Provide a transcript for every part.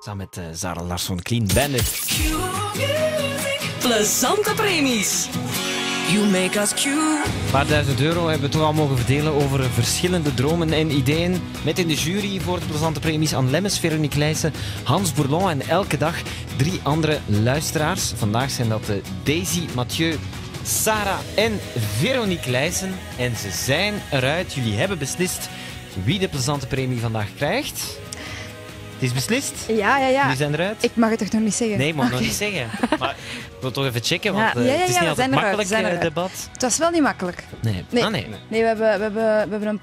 Samen met Zara Larsson, Clean Bandit. Plezante premies. You make us cute. Een paar duizend euro hebben we toch al mogen verdelen over verschillende dromen en ideeën. Met in de jury voor de plezante premies Anne Lemmens, Veronique Leijsen, Hans Bourlon en elke dag 3 andere luisteraars. Vandaag zijn dat Daisy, Mathieu, Sarah en Veronique Leijsen. En ze zijn eruit. Jullie hebben beslist wie de plezante premie vandaag krijgt. Het is beslist? Ja. Jullie zijn eruit? Ik mag het toch nog niet zeggen? Nee, ik mag nog niet zeggen. Maar ik wil toch even checken, want Ja, het is ja, niet altijd makkelijk, eruit. debat. Het was wel niet makkelijk. Nee. Nee. Ah, nee. Nee, we hebben een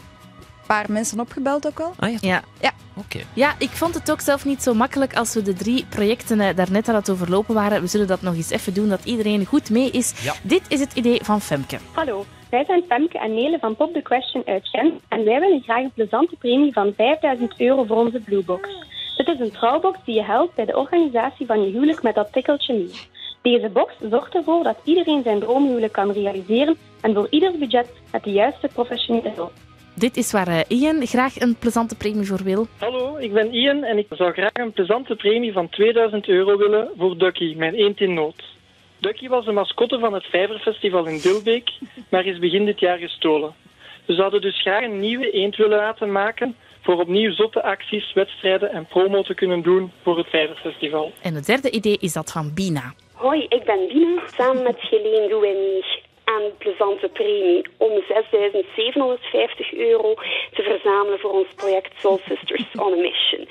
paar mensen opgebeld ook al. Ah, ja. Ja. Oké. Ja, ik vond het ook zelf niet zo makkelijk als we de 3 projecten daarnet aan het overlopen waren. We zullen dat nog eens even doen, dat iedereen goed mee is. Ja. Dit is het idee van Femke. Hallo, wij zijn Femke en Nele van Pop the Question uit Gent en wij willen graag een plezante premie van €5.000 voor onze Bluebox. Dit is een trouwbox die je helpt bij de organisatie van je huwelijk met dat tikkeltje meer. Deze box zorgt ervoor dat iedereen zijn droomhuwelijk kan realiseren en voor ieders budget met de juiste professionele hulp. Dit is waar Ian graag een plezante premie voor wil. Hallo, ik ben Ian en ik zou graag een plezante premie van €2000 willen voor Ducky, mijn eend in nood. Ducky was de mascotte van het Vijverfestival in Dilbeek, maar is begin dit jaar gestolen. We zouden dus graag een nieuwe eend willen laten maken voor opnieuw zotte acties, wedstrijden en promo te kunnen doen voor het Vijverfestival. En het derde idee is dat van Bina. Hoi, ik ben Dina. Samen met Geleen doen wij mee aan de plezante premie om €6.750 te verzamelen voor ons project Soul Sisters on a Mission.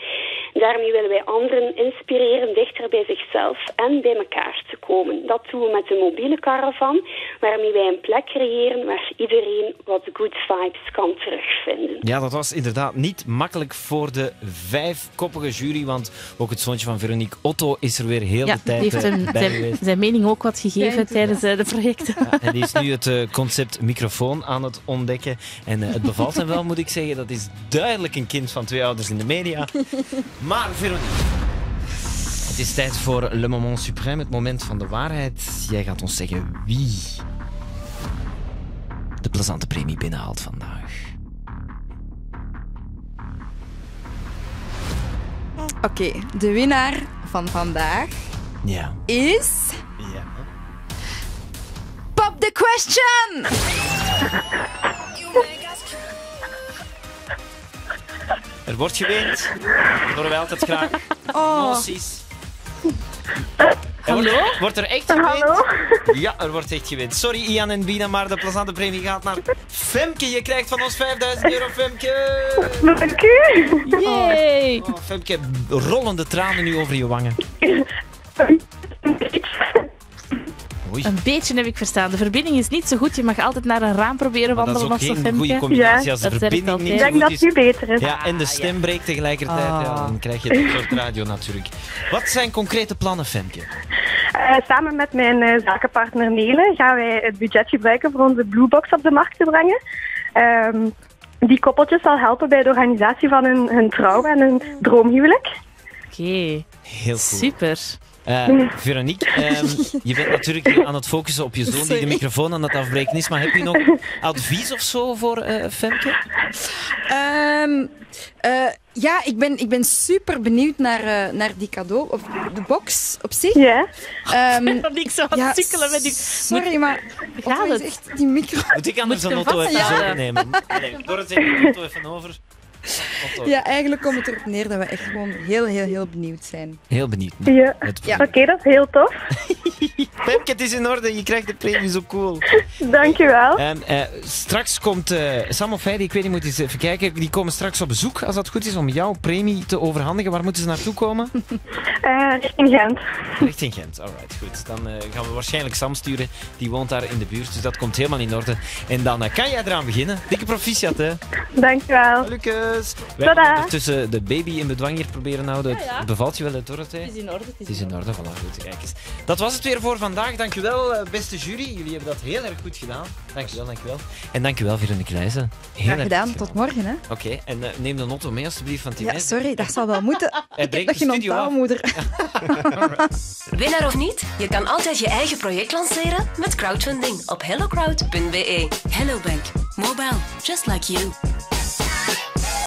Daarmee willen wij anderen inspireren dichter bij zichzelf en bij elkaar te komen. Dat doen we met de mobiele caravan, waarmee wij een plek creëren waar iedereen wat good vibes kan terugvinden. Ja, dat was inderdaad niet makkelijk voor de 5-koppige jury, want ook het zoontje van Veronique, Otto, is er weer heel de tijd die heeft bij geweest. zijn mening ook wat gegeven tijdens de projecten. Ja, en die is nu het concept microfoon aan het ontdekken. En het bevalt hem wel, moet ik zeggen. Dat is duidelijk een kind van 2 ouders in de media. Maar Veronique, het is tijd voor Le Moment Suprême, het moment van de waarheid. Jij gaat ons zeggen wie de plezante premie binnenhaalt vandaag. Oké, de winnaar van vandaag Ja. is... Ja. Pop the Question! Er wordt geweend. Dat horen wij altijd graag. Emoties. Hallo? Wordt er echt geweend? Ja, er wordt echt geweend. Sorry Ian en Bina, maar de plezante premie gaat naar Femke. Je krijgt van ons €5.000, Femke. Dank u. Yay! Oh, Femke, rollende tranen nu over je wangen. Oei. Een beetje heb ik verstaan. De verbinding is niet zo goed. Je mag altijd naar een raam proberen Maar dat is wandelen ook of zo, geen goede Femke. combinatie als de dat werkt verbinding niet altijd. zo Ik denk goed dat is. het nu beter is. Ja, en de stem breekt tegelijkertijd. Ja, dan krijg je dit soort radio natuurlijk. Wat zijn concrete plannen, Femke? Samen met mijn zakenpartner Nele gaan wij het budget gebruiken voor onze Bluebox op de markt te brengen. Die koppeltjes zal helpen bij de organisatie van hun trouw en hun droomhuwelijk. Oké, Heel cool. super. Veronique, je bent natuurlijk aan het focussen op je zoon die de microfoon aan het afbreken is. Maar heb je nog advies of zo voor Femke? Ja, ik ben super benieuwd naar die cadeau, of de box op zich. Ja. Ik zou aan het sukkelen met die... Sorry, maar Gaat Otto is het? echt die micro... Moet ik anders Moet een ik auto hem even vasthouden? overnemen? Nee, door het de auto even over. Otto. Ja, eigenlijk komt het erop neer dat we echt gewoon heel benieuwd zijn. Heel benieuwd. Ja. Ja. Oké, dat is heel tof. Femke, het is in orde. Je krijgt de premie, zo cool. Dankjewel. Straks komt Sam of Heidi, ik weet niet, moet eens even kijken. Die komen straks op bezoek, als dat goed is, om jouw premie te overhandigen. Waar moeten ze naartoe komen? Richting Gent. Richting Gent, alright, goed. Dan gaan we waarschijnlijk Sam sturen. Die woont daar in de buurt, dus dat komt helemaal in orde. En dan kan jij eraan beginnen. Dikke proficiat, hè. Dankjewel. Lucas. Wij Tada. gaan ondertussen de baby in bedwang hier proberen houden. Ja. Het bevalt je wel, Dorothee? Het is in orde. Het is in orde, voilà, goed. Kijk eens. Dat was het weer voor vandaag. Dankjewel, beste jury. Jullie hebben dat heel erg goed gedaan. Dankjewel. En dankjewel, Veronique Leijsen. Heel Graag erg gedaan, goed tot morgen, hè. Oké, en neem de Otto mee alsjeblieft van die Ja, sorry, dat zal wel moeten. Hij breekt Dat de je studio af. onthoudmoeder. Winnaar of niet, je kan altijd je eigen project lanceren met crowdfunding op hellocrowd.be. Hello Bank. Mobile. Just like you.